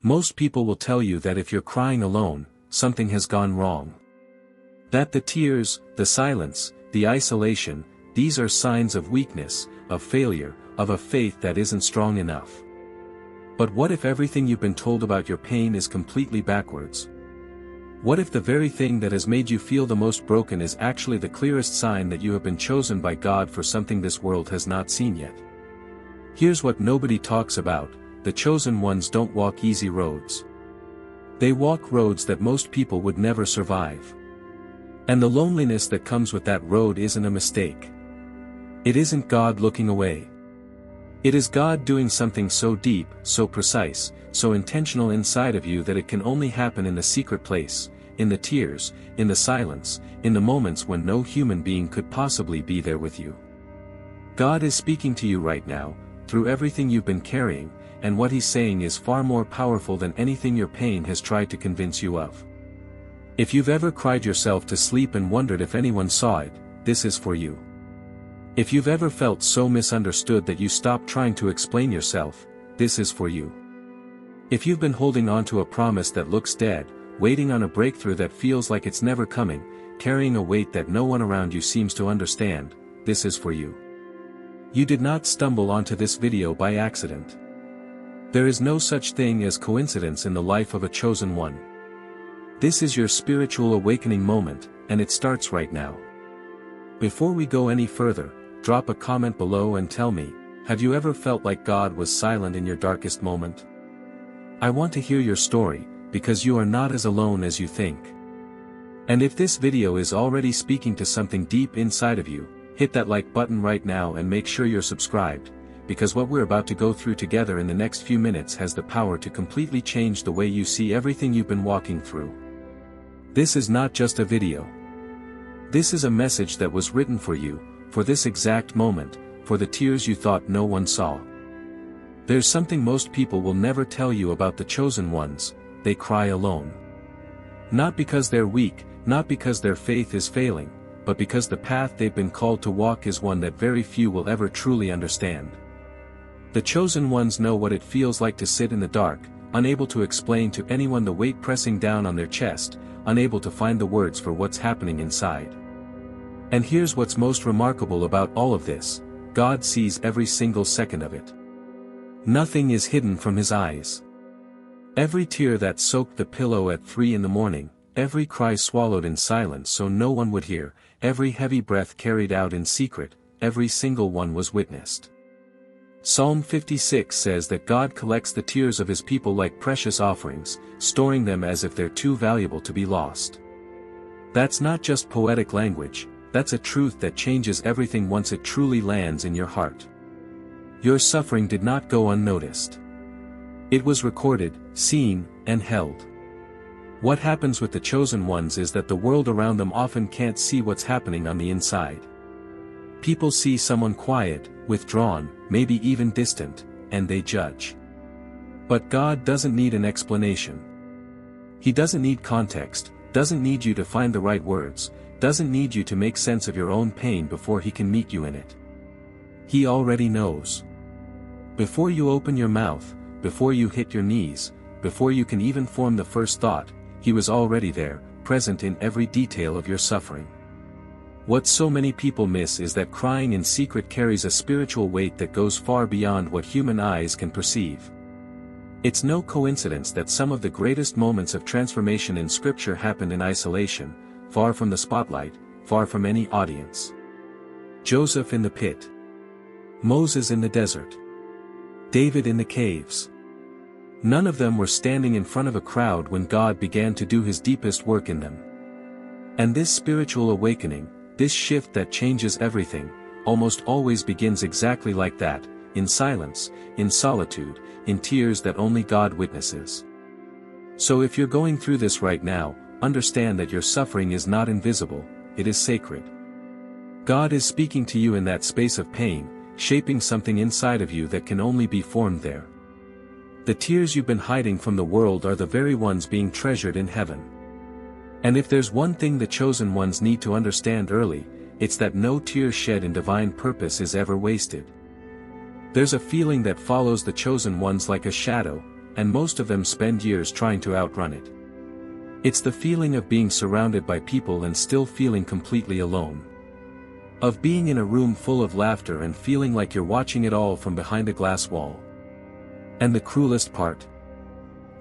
Most people will tell you that if you're crying alone, something has gone wrong. That the tears, the silence, the isolation, these are signs of weakness, of failure, of a faith that isn't strong enough. But what if everything you've been told about your pain is completely backwards? What if the very thing that has made you feel the most broken is actually the clearest sign that you have been chosen by God for something this world has not seen yet? Here's what nobody talks about: the chosen ones don't walk easy roads. They walk roads that most people would never survive. And the loneliness that comes with that road isn't a mistake. It isn't God looking away. It is God doing something so deep, so precise, so intentional inside of you that it can only happen in the secret place, in the tears, in the silence, in the moments when no human being could possibly be there with you. God is speaking to you right now, through everything you've been carrying, and what He's saying is far more powerful than anything your pain has tried to convince you of. If you've ever cried yourself to sleep and wondered if anyone saw it, this is for you. If you've ever felt so misunderstood that you stopped trying to explain yourself, this is for you. If you've been holding on to a promise that looks dead, waiting on a breakthrough that feels like it's never coming, carrying a weight that no one around you seems to understand, this is for you. You did not stumble onto this video by accident. There is no such thing as coincidence in the life of a chosen one. This is your spiritual awakening moment, and it starts right now. Before we go any further, drop a comment below and tell me, have you ever felt like God was silent in your darkest moment? I want to hear your story, because you are not as alone as you think. And if this video is already speaking to something deep inside of you, hit that like button right now and make sure you're subscribed, because what we're about to go through together in the next few minutes has the power to completely change the way you see everything you've been walking through. This is not just a video. This is a message that was written for you, for this exact moment, for the tears you thought no one saw. There's something most people will never tell you about the chosen ones: they cry alone. Not because they're weak, not because their faith is failing, but because the path they've been called to walk is one that very few will ever truly understand. The chosen ones know what it feels like to sit in the dark, unable to explain to anyone the weight pressing down on their chest, unable to find the words for what's happening inside. And here's what's most remarkable about all of this: God sees every single second of it. Nothing is hidden from His eyes. Every tear that soaked the pillow at 3 in the morning, every cry swallowed in silence so no one would hear, every heavy breath carried out in secret, every single one was witnessed. Psalm 56 says that God collects the tears of His people like precious offerings, storing them as if they're too valuable to be lost. That's not just poetic language, that's a truth that changes everything once it truly lands in your heart. Your suffering did not go unnoticed. It was recorded, seen, and held. What happens with the chosen ones is that the world around them often can't see what's happening on the inside. People see someone quiet, withdrawn, maybe even distant, and they judge. But God doesn't need an explanation. He doesn't need context, doesn't need you to find the right words, doesn't need you to make sense of your own pain before He can meet you in it. He already knows. Before you open your mouth, before you hit your knees, before you can even form the first thought, He was already there, present in every detail of your suffering. What so many people miss is that crying in secret carries a spiritual weight that goes far beyond what human eyes can perceive. It's no coincidence that some of the greatest moments of transformation in Scripture happened in isolation, far from the spotlight, far from any audience. Joseph in the pit. Moses in the desert. David in the caves. None of them were standing in front of a crowd when God began to do His deepest work in them. And this spiritual awakening, this shift that changes everything, almost always begins exactly like that, in silence, in solitude, in tears that only God witnesses. So if you're going through this right now, understand that your suffering is not invisible, it is sacred. God is speaking to you in that space of pain, shaping something inside of you that can only be formed there. The tears you've been hiding from the world are the very ones being treasured in heaven. And if there's one thing the chosen ones need to understand early, it's that no tear shed in divine purpose is ever wasted. There's a feeling that follows the chosen ones like a shadow, and most of them spend years trying to outrun it. It's the feeling of being surrounded by people and still feeling completely alone. Of being in a room full of laughter and feeling like you're watching it all from behind a glass wall. And the cruelest part?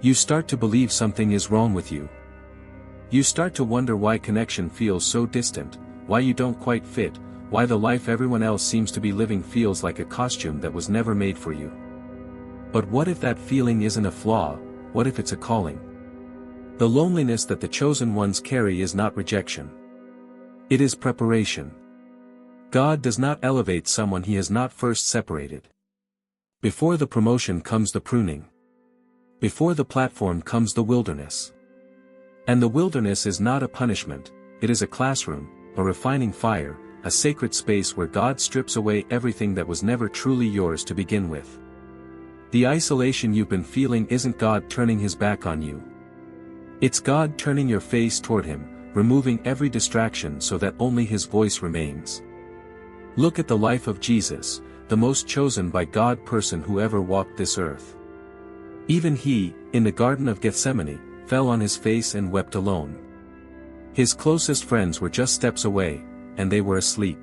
You start to believe something is wrong with you. You start to wonder why connection feels so distant, why you don't quite fit, why the life everyone else seems to be living feels like a costume that was never made for you. But what if that feeling isn't a flaw? What if it's a calling? The loneliness that the chosen ones carry is not rejection. It is preparation. God does not elevate someone he has not first separated. Before the promotion comes the pruning. Before the platform comes the wilderness. And the wilderness is not a punishment, it is a classroom, a refining fire, a sacred space where God strips away everything that was never truly yours to begin with. The isolation you've been feeling isn't God turning his back on you. It's God turning your face toward him, removing every distraction so that only his voice remains. Look at the life of Jesus, the most chosen by God person who ever walked this earth. Even he, in the Garden of Gethsemane, fell on his face and wept alone. His closest friends were just steps away, and they were asleep.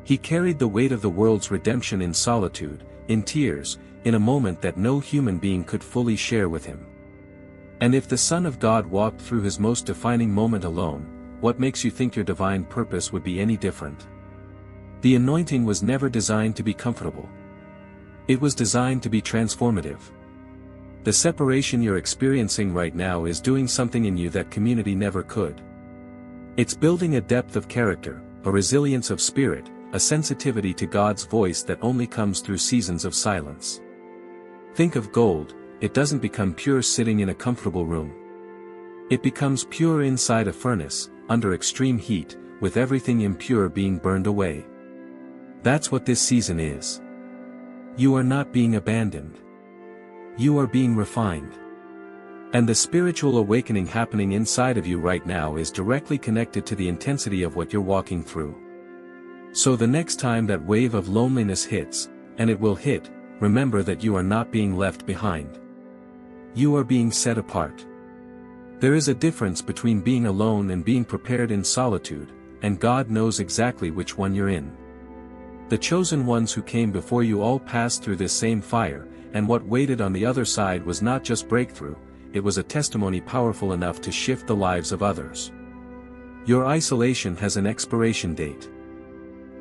He carried the weight of the world's redemption in solitude, in tears, in a moment that no human being could fully share with him. And if the Son of God walked through his most defining moment alone, what makes you think your divine purpose would be any different? The anointing was never designed to be comfortable. It was designed to be transformative. The separation you're experiencing right now is doing something in you that community never could. It's building a depth of character, a resilience of spirit, a sensitivity to God's voice that only comes through seasons of silence. Think of gold, it doesn't become pure sitting in a comfortable room. It becomes pure inside a furnace, under extreme heat, with everything impure being burned away. That's what this season is. You are not being abandoned. You are being refined. And the spiritual awakening happening inside of you right now is directly connected to the intensity of what you're walking through. So the next time that wave of loneliness hits, and it will hit, remember that you are not being left behind. You are being set apart. There is a difference between being alone and being prepared in solitude, and God knows exactly which one you're in. The chosen ones who came before you all passed through this same fire, and what waited on the other side was not just breakthrough, it was a testimony powerful enough to shift the lives of others. Your isolation has an expiration date.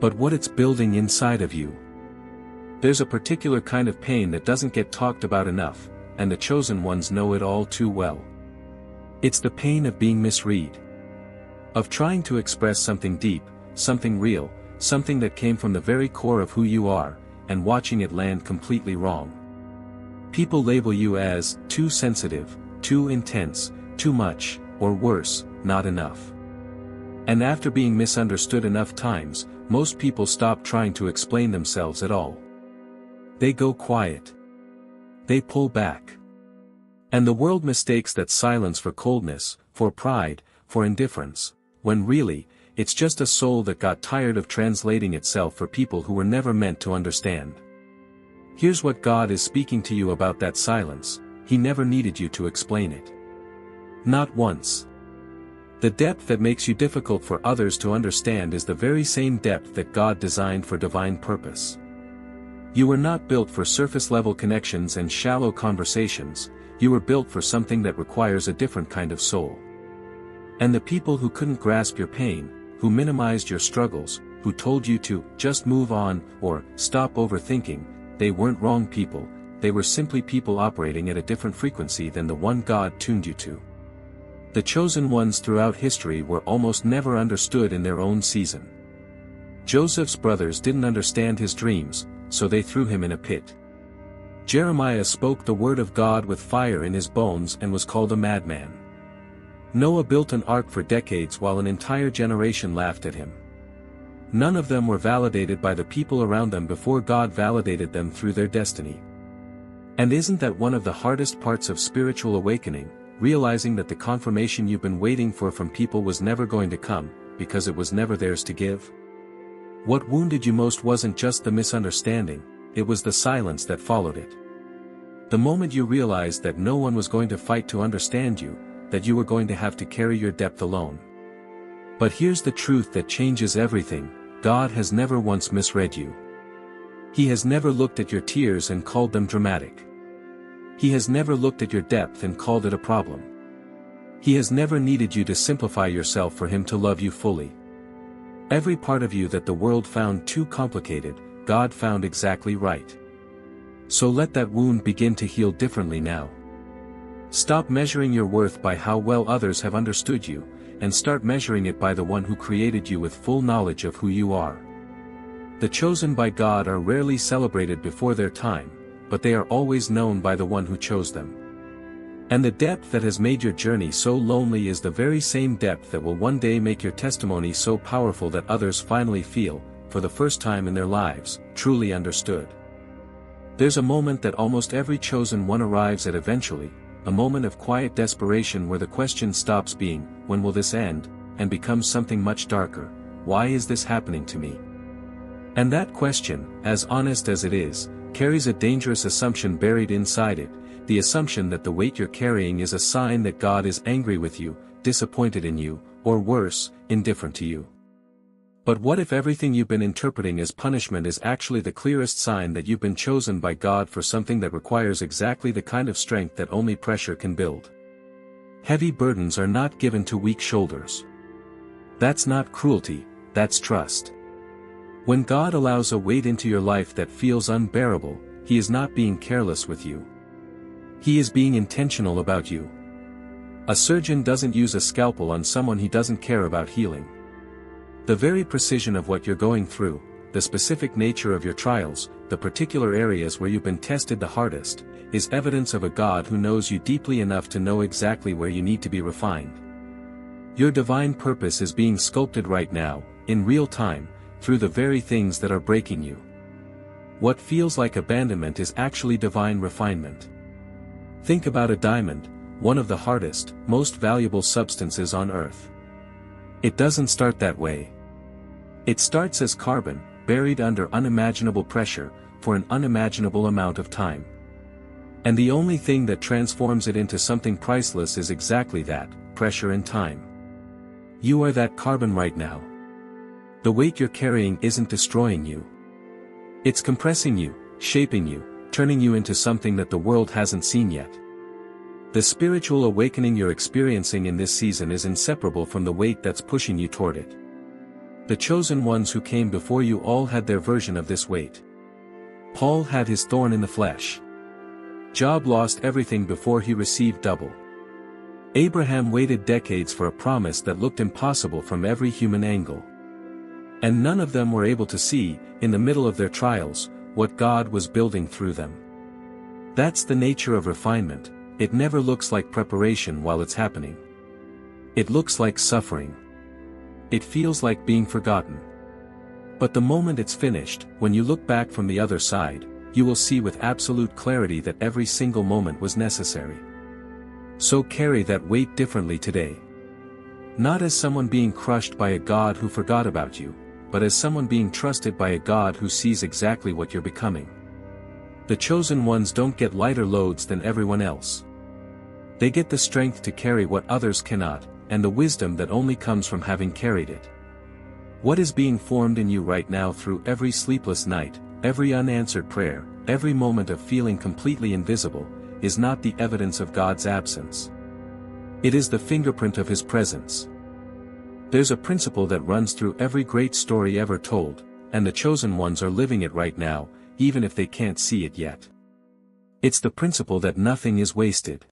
But what it's building inside of you. There's a particular kind of pain that doesn't get talked about enough, and the chosen ones know it all too well. It's the pain of being misread. Of trying to express something deep, something real, something that came from the very core of who you are, and watching it land completely wrong. People label you as too sensitive, too intense, too much, or worse, not enough. And after being misunderstood enough times, most people stop trying to explain themselves at all. They go quiet. They pull back. And the world mistakes that silence for coldness, for pride, for indifference, when really, it's just a soul that got tired of translating itself for people who were never meant to understand. Here's what God is speaking to you about that silence: He never needed you to explain it. Not once. The depth that makes you difficult for others to understand is the very same depth that God designed for divine purpose. You were not built for surface-level connections and shallow conversations, you were built for something that requires a different kind of soul. And the people who couldn't grasp your pain, who minimized your struggles, who told you to just move on, or stop overthinking, they weren't wrong people, they were simply people operating at a different frequency than the one God tuned you to. The chosen ones throughout history were almost never understood in their own season. Joseph's brothers didn't understand his dreams, so they threw him in a pit. Jeremiah spoke the word of God with fire in his bones and was called a madman. Noah built an ark for decades while an entire generation laughed at him. None of them were validated by the people around them before God validated them through their destiny. And isn't that one of the hardest parts of spiritual awakening, realizing that the confirmation you've been waiting for from people was never going to come, because it was never theirs to give? What wounded you most wasn't just the misunderstanding, it was the silence that followed it. The moment you realized that no one was going to fight to understand you, that you were going to have to carry your depth alone. But here's the truth that changes everything: God has never once misread you. He has never looked at your tears and called them dramatic. He has never looked at your depth and called it a problem. He has never needed you to simplify yourself for him to love you fully. Every part of you that the world found too complicated, God found exactly right. So let that wound begin to heal differently now. Stop measuring your worth by how well others have understood you, and start measuring it by the one who created you with full knowledge of who you are. The chosen by God are rarely celebrated before their time, but they are always known by the one who chose them. And the depth that has made your journey so lonely is the very same depth that will one day make your testimony so powerful that others finally feel, for the first time in their lives, truly understood. There's a moment that almost every chosen one arrives at eventually, a moment of quiet desperation where the question stops being, "When will this end?" and becomes something much darker: "Why is this happening to me?" And that question, as honest as it is, carries a dangerous assumption buried inside it, the assumption that the weight you're carrying is a sign that God is angry with you, disappointed in you, or worse, indifferent to you. But what if everything you've been interpreting as punishment is actually the clearest sign that you've been chosen by God for something that requires exactly the kind of strength that only pressure can build? Heavy burdens are not given to weak shoulders. That's not cruelty, that's trust. When God allows a weight into your life that feels unbearable, He is not being careless with you. He is being intentional about you. A surgeon doesn't use a scalpel on someone he doesn't care about healing. The very precision of what you're going through, the specific nature of your trials, the particular areas where you've been tested the hardest, is evidence of a God who knows you deeply enough to know exactly where you need to be refined. Your divine purpose is being sculpted right now, in real time, through the very things that are breaking you. What feels like abandonment is actually divine refinement. Think about a diamond, one of the hardest, most valuable substances on Earth. It doesn't start that way. It starts as carbon, buried under unimaginable pressure, for an unimaginable amount of time. And the only thing that transforms it into something priceless is exactly that, pressure and time. You are that carbon right now. The weight you're carrying isn't destroying you. It's compressing you, shaping you, turning you into something that the world hasn't seen yet. The spiritual awakening you're experiencing in this season is inseparable from the weight that's pushing you toward it. The chosen ones who came before you all had their version of this weight. Paul had his thorn in the flesh. Job lost everything before he received double. Abraham waited decades for a promise that looked impossible from every human angle. And none of them were able to see, in the middle of their trials, what God was building through them. That's the nature of refinement. It never looks like preparation while it's happening. It looks like suffering. It feels like being forgotten. But the moment it's finished, when you look back from the other side, you will see with absolute clarity that every single moment was necessary. So carry that weight differently today. Not as someone being crushed by a God who forgot about you, but as someone being trusted by a God who sees exactly what you're becoming. The chosen ones don't get lighter loads than everyone else. They get the strength to carry what others cannot, and the wisdom that only comes from having carried it. What is being formed in you right now through every sleepless night, every unanswered prayer, every moment of feeling completely invisible, is not the evidence of God's absence. It is the fingerprint of His presence. There's a principle that runs through every great story ever told, and the chosen ones are living it right now, even if they can't see it yet. It's the principle that nothing is wasted.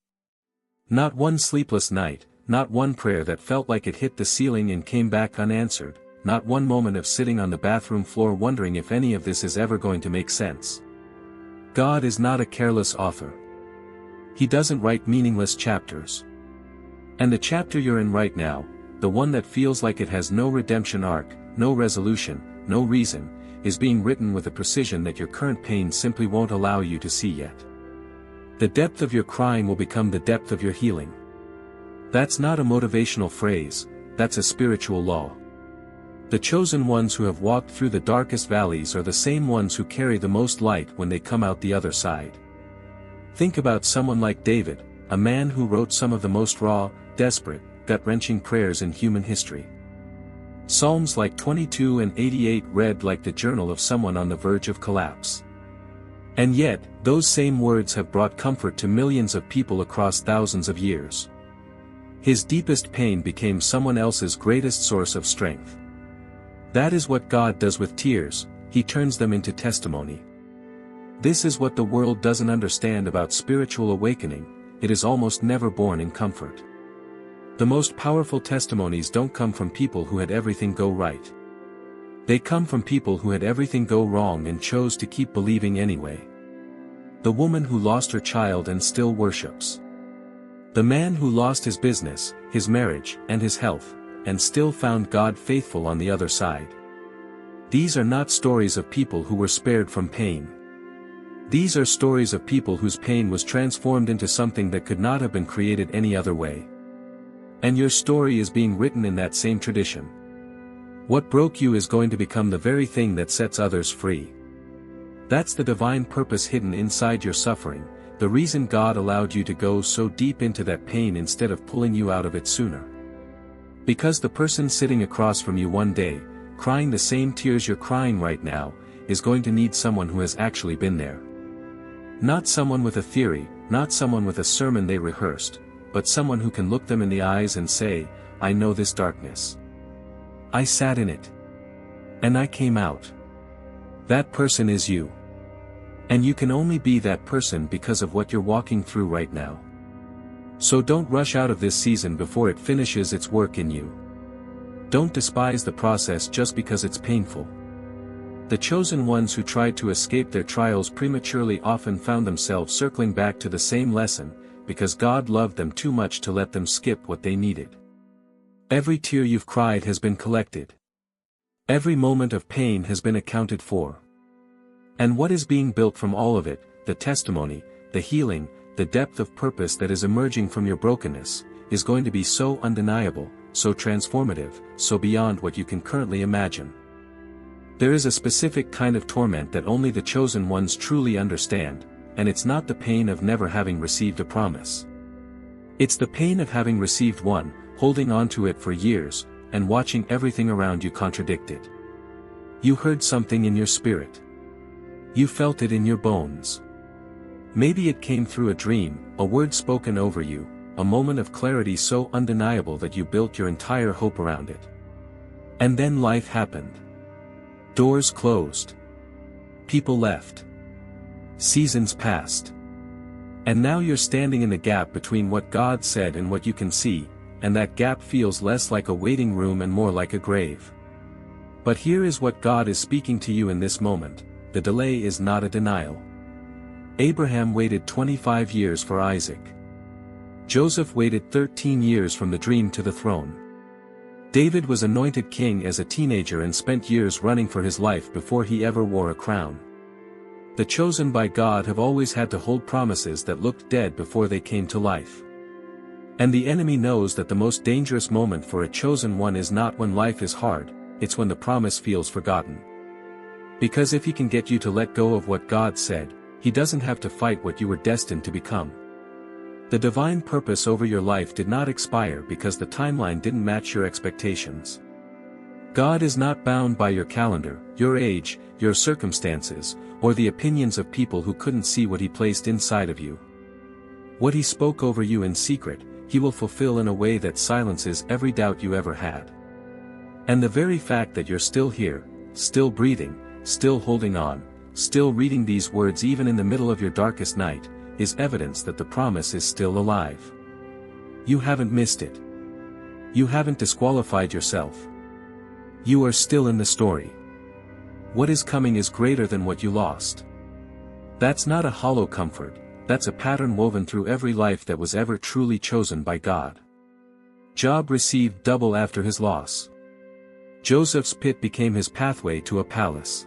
Not one sleepless night, not one prayer that felt like it hit the ceiling and came back unanswered, not one moment of sitting on the bathroom floor wondering if any of this is ever going to make sense. God is not a careless author. He doesn't write meaningless chapters. And the chapter you're in right now, the one that feels like it has no redemption arc, no resolution, no reason, is being written with a precision that your current pain simply won't allow you to see yet. The depth of your crying will become the depth of your healing. That's not a motivational phrase, that's a spiritual law. The chosen ones who have walked through the darkest valleys are the same ones who carry the most light when they come out the other side. Think about someone like David, a man who wrote some of the most raw, desperate, gut-wrenching prayers in human history. Psalms like 22 and 88 read like the journal of someone on the verge of collapse. And yet, those same words have brought comfort to millions of people across thousands of years. His deepest pain became someone else's greatest source of strength. That is what God does with tears, He turns them into testimony. This is what the world doesn't understand about spiritual awakening, it is almost never born in comfort. The most powerful testimonies don't come from people who had everything go right. They come from people who had everything go wrong and chose to keep believing anyway. The woman who lost her child and still worships. The man who lost his business, his marriage, and his health, and still found God faithful on the other side. These are not stories of people who were spared from pain. These are stories of people whose pain was transformed into something that could not have been created any other way. And your story is being written in that same tradition. What broke you is going to become the very thing that sets others free. That's the divine purpose hidden inside your suffering, the reason God allowed you to go so deep into that pain instead of pulling you out of it sooner. Because the person sitting across from you one day, crying the same tears you're crying right now, is going to need someone who has actually been there. Not someone with a theory, not someone with a sermon they rehearsed, but someone who can look them in the eyes and say, I know this darkness. I sat in it. And I came out. That person is you. And you can only be that person because of what you're walking through right now. So don't rush out of this season before it finishes its work in you. Don't despise the process just because it's painful. The chosen ones who tried to escape their trials prematurely often found themselves circling back to the same lesson, because God loved them too much to let them skip what they needed. Every tear you've cried has been collected. Every moment of pain has been accounted for. And what is being built from all of it, the testimony, the healing, the depth of purpose that is emerging from your brokenness, is going to be so undeniable, so transformative, so beyond what you can currently imagine. There is a specific kind of torment that only the chosen ones truly understand, and it's not the pain of never having received a promise. It's the pain of having received one, holding on to it for years, and watching everything around you contradict it. You heard something in your spirit. You felt it in your bones. Maybe it came through a dream, a word spoken over you, a moment of clarity so undeniable that you built your entire hope around it. And then life happened. Doors closed. People left. Seasons passed. And now you're standing in the gap between what God said and what you can see, and that gap feels less like a waiting room and more like a grave. But here is what God is speaking to you in this moment. The delay is not a denial. Abraham waited 25 years for Isaac. Joseph waited 13 years from the dream to the throne. David was anointed king as a teenager and spent years running for his life before he ever wore a crown. The chosen by God have always had to hold promises that looked dead before they came to life. And the enemy knows that the most dangerous moment for a chosen one is not when life is hard, it's when the promise feels forgotten. Because if he can get you to let go of what God said, he doesn't have to fight what you were destined to become. The divine purpose over your life did not expire because the timeline didn't match your expectations. God is not bound by your calendar, your age, your circumstances, or the opinions of people who couldn't see what he placed inside of you. What he spoke over you in secret, he will fulfill in a way that silences every doubt you ever had. And the very fact that you're still here, still breathing, still holding on, still reading these words even in the middle of your darkest night, is evidence that the promise is still alive. You haven't missed it. You haven't disqualified yourself. You are still in the story. What is coming is greater than what you lost. That's not a hollow comfort, that's a pattern woven through every life that was ever truly chosen by God. Job received double after his loss. Joseph's pit became his pathway to a palace.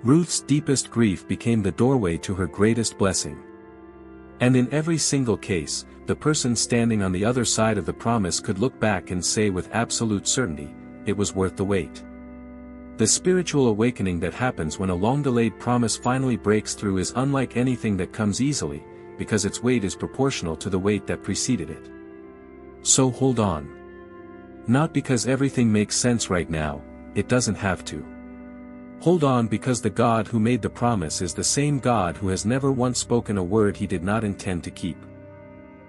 Ruth's deepest grief became the doorway to her greatest blessing. And in every single case, the person standing on the other side of the promise could look back and say with absolute certainty, it was worth the wait. The spiritual awakening that happens when a long-delayed promise finally breaks through is unlike anything that comes easily, because its weight is proportional to the weight that preceded it. So hold on. Not because everything makes sense right now, it doesn't have to. Hold on because the God who made the promise is the same God who has never once spoken a word he did not intend to keep.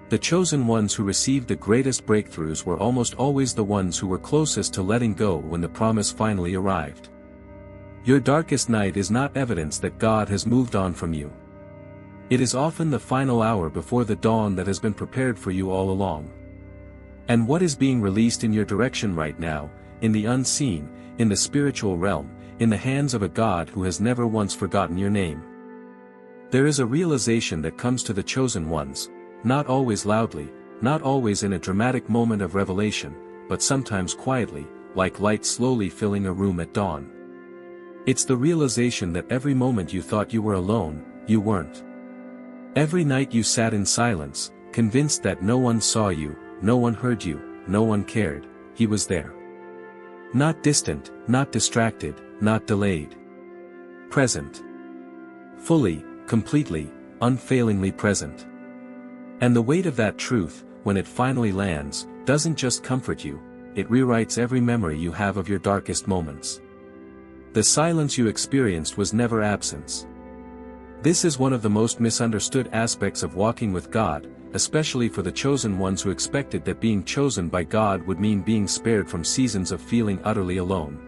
The chosen ones who received the greatest breakthroughs were almost always the ones who were closest to letting go when the promise finally arrived. Your darkest night is not evidence that God has moved on from you. It is often the final hour before the dawn that has been prepared for you all along. And what is being released in your direction right now, in the unseen, in the spiritual realm, in the hands of a God who has never once forgotten your name? There is a realization that comes to the chosen ones, not always loudly, not always in a dramatic moment of revelation, but sometimes quietly, like light slowly filling a room at dawn. It's the realization that every moment you thought you were alone, you weren't. Every night you sat in silence, convinced that no one saw you, no one heard you, no one cared, he was there. Not distant, not distracted, not delayed. Present. Fully, completely, unfailingly present. And the weight of that truth, when it finally lands, doesn't just comfort you, it rewrites every memory you have of your darkest moments. The silence you experienced was never absence. This is one of the most misunderstood aspects of walking with God, especially for the chosen ones who expected that being chosen by God would mean being spared from seasons of feeling utterly alone.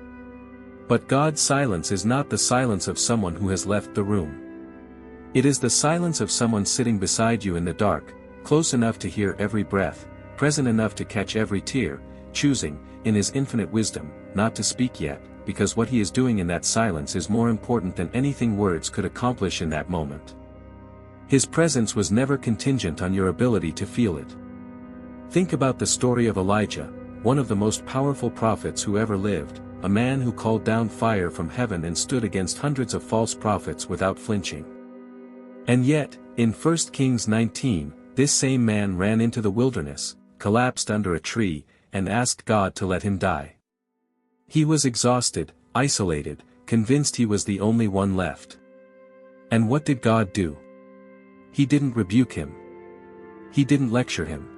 But God's silence is not the silence of someone who has left the room. It is the silence of someone sitting beside you in the dark, close enough to hear every breath, present enough to catch every tear, choosing, in his infinite wisdom, not to speak yet, because what he is doing in that silence is more important than anything words could accomplish in that moment. His presence was never contingent on your ability to feel it. Think about the story of Elijah, one of the most powerful prophets who ever lived, a man who called down fire from heaven and stood against hundreds of false prophets without flinching. And yet, in 1 Kings 19, this same man ran into the wilderness, collapsed under a tree, and asked God to let him die. He was exhausted, isolated, convinced he was the only one left. And what did God do? He didn't rebuke him. He didn't lecture him.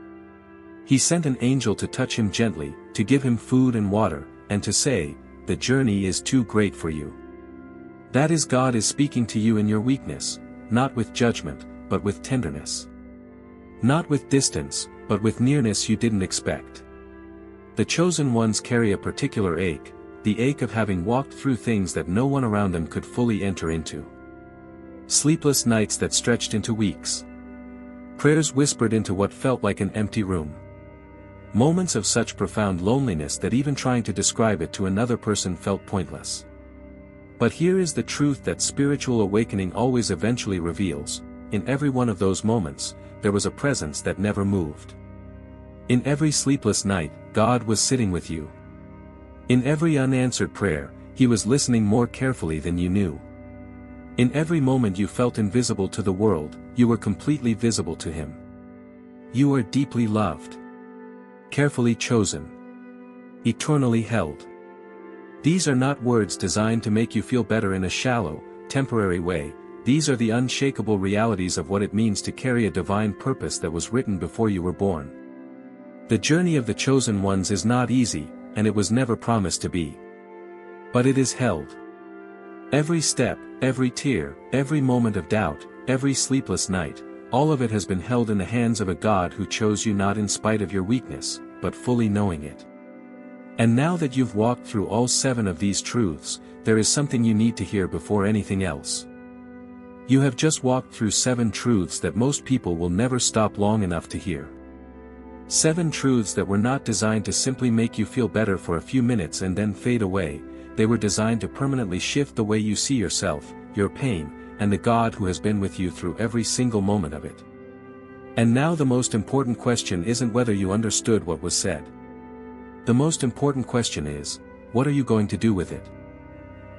He sent an angel to touch him gently, to give him food and water, and to say, "The journey is too great for you." That is, God is speaking to you in your weakness, not with judgment, but with tenderness. Not with distance, but with nearness you didn't expect. The chosen ones carry a particular ache, the ache of having walked through things that no one around them could fully enter into. Sleepless nights that stretched into weeks. Prayers whispered into what felt like an empty room. Moments of such profound loneliness that even trying to describe it to another person felt pointless. But here is the truth that spiritual awakening always eventually reveals: in every one of those moments, there was a presence that never moved. In every sleepless night, God was sitting with you. In every unanswered prayer, he was listening more carefully than you knew. In every moment you felt invisible to the world, you were completely visible to him. You are deeply loved. Carefully chosen. Eternally held. These are not words designed to make you feel better in a shallow, temporary way. These are the unshakable realities of what it means to carry a divine purpose that was written before you were born. The journey of the chosen ones is not easy, and it was never promised to be. But it is held. Every step, every tear, every moment of doubt, every sleepless night, all of it has been held in the hands of a God who chose you not in spite of your weakness, but fully knowing it. And now that you've walked through all 7 of these truths, there is something you need to hear before anything else. You have just walked through 7 truths that most people will never stop long enough to hear. 7 truths that were not designed to simply make you feel better for a few minutes and then fade away. They were designed to permanently shift the way you see yourself, your pain, and the God who has been with you through every single moment of it. And now the most important question isn't whether you understood what was said. The most important question is, what are you going to do with it?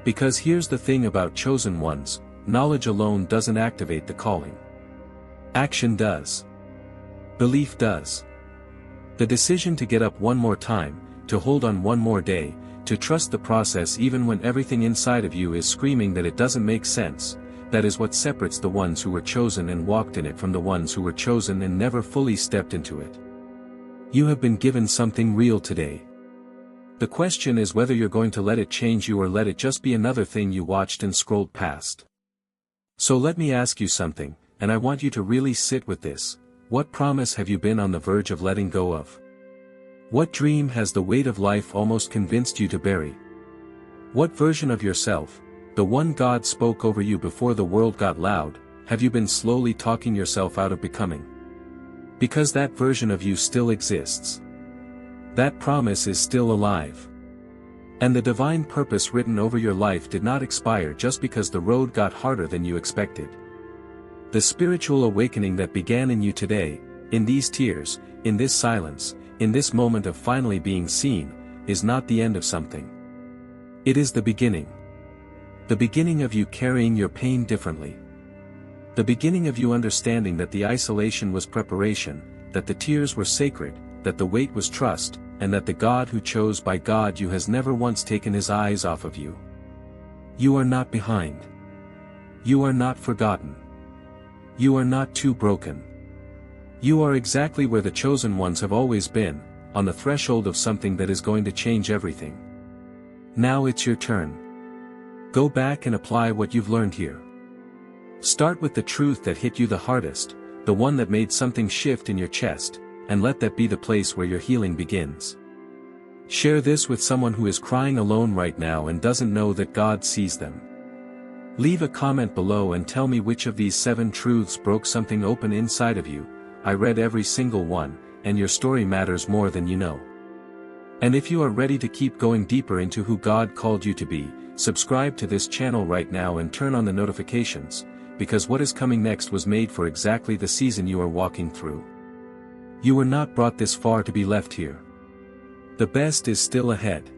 Because here's the thing about chosen ones: knowledge alone doesn't activate the calling. Action does. Belief does. The decision to get up one more time, to hold on one more day, to trust the process even when everything inside of you is screaming that it doesn't make sense, that is what separates the ones who were chosen and walked in it from the ones who were chosen and never fully stepped into it. You have been given something real today. The question is whether you're going to let it change you or let it just be another thing you watched and scrolled past. So let me ask you something, and I want you to really sit with this. What promise have you been on the verge of letting go of? What dream has the weight of life almost convinced you to bury? What version of yourself, the one God spoke over you before the world got loud, have you been slowly talking yourself out of becoming? Because that version of you still exists. That promise is still alive. And the divine purpose written over your life did not expire just because the road got harder than you expected. The spiritual awakening that began in you today, in these tears, in this silence, in this moment of finally being seen, is not the end of something. It is the beginning. The beginning of you carrying your pain differently. The beginning of you understanding that the isolation was preparation, that the tears were sacred, that the weight was trust, and that the God who chose by God you has never once taken his eyes off of you. You are not behind. You are not forgotten. You are not too broken. You are exactly where the chosen ones have always been, on the threshold of something that is going to change everything. Now it's your turn. Go back and apply what you've learned here. Start with the truth that hit you the hardest, the one that made something shift in your chest, and let that be the place where your healing begins. Share this with someone who is crying alone right now and doesn't know that God sees them. Leave a comment below and tell me which of these 7 truths broke something open inside of you. I read every single one, and your story matters more than you know. And if you are ready to keep going deeper into who God called you to be, subscribe to this channel right now and turn on the notifications, because what is coming next was made for exactly the season you are walking through. You were not brought this far to be left here. The best is still ahead.